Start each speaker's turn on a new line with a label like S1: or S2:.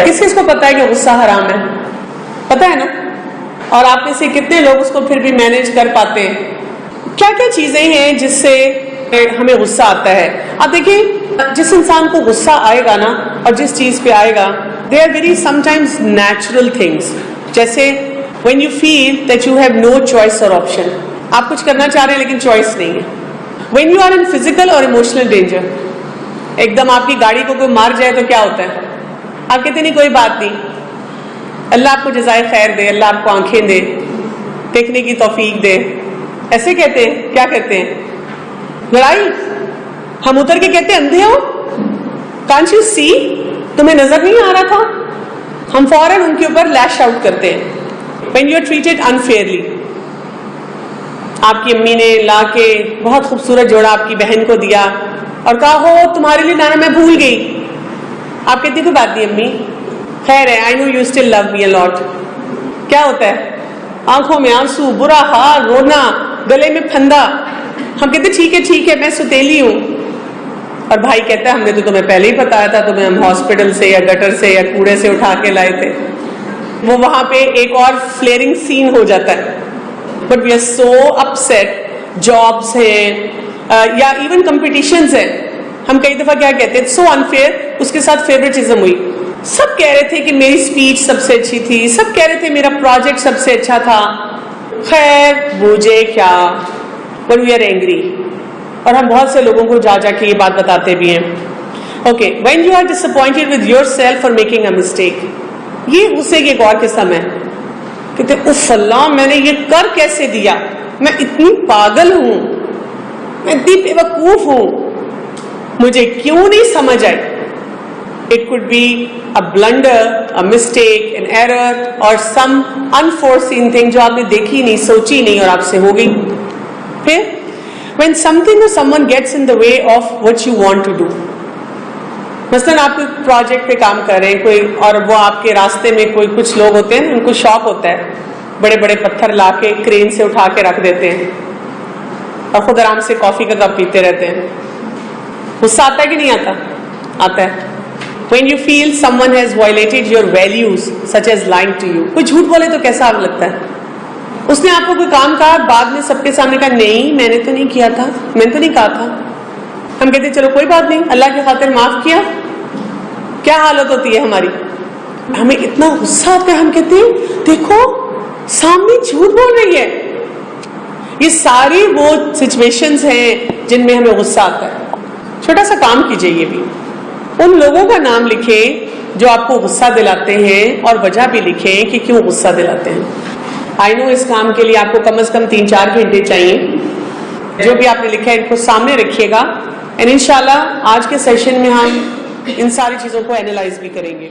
S1: کس کس کو پتا ہے کہ غصہ حرام ہے؟ پتا ہے نا؟ اور آپ میں سے کتنے لوگ اس کو پھر بھی مینیج کر پاتے ہیں؟ کیا کیا چیزیں ہیں جس سے ہمیں غصہ آتا ہے؟ آپ دیکھیں، جس انسان کو غصہ آئے گا نا، اور جس چیز پہ آئے گا، they are very sometimes natural things. جیسے when you feel that you have no choice or option، آپ کچھ کرنا چاہ رہے ہیں لیکن چوائس نہیں ہے. when you are in physical or emotional danger، ایک دم آپ کی گاڑی کو کوئی مار جائے تو کیا ہوتا ہے؟ آپ کہتے نہیں کوئی بات نہیں، اللہ آپ کو جزائے خیر دے، اللہ آپ کو آنکھیں دے، دیکھنے کی توفیق دے. ایسے کہتے ہیں؟ کیا کہتے ہیں؟ لڑائی. ہم اتر کے کہتے ہیں اندھے ہو، کانٹ یو سی، تمہیں نظر نہیں آ رہا تھا؟ ہم فوراً ان کے اوپر لیش آؤٹ کرتے ہیں. when you are treated unfairly، آپ کی امی نے لا کے بہت خوبصورت جوڑا آپ کی بہن کو دیا اور کہا ہو تمہارے لیے لانا، میں بھول گئی. آپ کہتی کوئی بات نہیں امی، خیر ہے، I know you still love me a lot. کیا ہوتا ہے؟ آنکھوں میں آنسو، برا حال، رونا، گلے میں پھندا. ہم کہتے ٹھیک ہے میں ستیلی ہوں. اور بھائی کہتا ہے ہم نے تو تمہیں پہلے ہی بتایا تھا، تمہیں ہم ہاسپٹل سے یا گٹر سے یا کوڑے سے اٹھا کے لائے تھے. وہ وہاں پہ ایک اور فلیئرنگ سین ہو جاتا ہے. But we are so upset. Jobs ہیں یا ایون کمپٹیشنز ہیں، ہم کئی دفعہ کیا کہتے ہیں؟ سو انفیئر. اس کے ساتھ فیوریٹزم ہوئی. سب کہہ رہے تھے کہ میری اسپیچ سب سے اچھی تھی، سب کہہ رہے تھے میرا پروجیکٹ سب سے اچھا تھا. خیر مجھے کیا. But we are angry. اور ہم بہت سے لوگوں کو جا کے یہ بات بتاتے بھی ہیں. Okay, when you are disappointed with yourself for making a mistake, یہ غصے کی ایک اور قسم ہے. کہتے اف اللہ میں نے یہ کر کیسے دیا، میں اتنی پاگل ہوں، میں اتنی بے وقوف ہوں، مجھے کیوں نہیں سمجھ آئی. It could be a blunder, a mistake, an error, or some unforeseen thing جو آپ نے دیکھی نہیں، سوچی نہیں اور آپ سے ہو گئی. پھر when something or someone gets in the way of what you want to do، مثلاً آپ کوئی پروجیکٹ پہ کام کر رہے ہیں کوئی، اور وہ آپ کے راستے میں کوئی کچھ لوگ ہوتے ہیں، ان کو شوق ہوتا ہے، بڑے بڑے پتھر لا کے کرین سے اٹھا کے رکھ دیتے ہیں اور خود آرام سے کافی کا کپ پیتے رہتے ہیں. غصہ آتا ہے کہ نہیں آتا؟ آتا ہے. when you feel someone has violated your values such as lying to you، کوئی جھوٹ بولے تو کیسا لگتا ہے؟ اس نے آپ کو کوئی کام کہا، بعد میں سب کے سامنے کہا نہیں میں نے تو نہیں کیا تھا، میں نے تو نہیں کہا تھا. ہم کہتے ہیں چلو کوئی بات نہیں، اللہ کی خاطر معاف کیا. کیا حالت ہوتی ہے ہماری؟ ہمیں اتنا غصہ آتا ہے، ہم کہتے ہیں دیکھو سامنے جھوٹ بول رہی ہے. یہ ساری وہ سچویشنز ہیں جن میں ہمیں غصہ آتا ہے. چھوٹا سا کام کیجئے، یہ بھی ان لوگوں کا نام لکھیں جو آپ کو غصہ دلاتے ہیں اور وجہ بھی لکھیں کہ کیوں غصہ دلاتے ہیں. آئی نو اس کام کے لیے آپ کو کم از کم 3-4 گھنٹے چاہیے. جو بھی آپ نے لکھا ہے ان کو سامنے رکھیے گا، اور انشاءاللہ آج کے سیشن میں ہم ان ساری چیزوں کو اینالائز بھی کریں گے.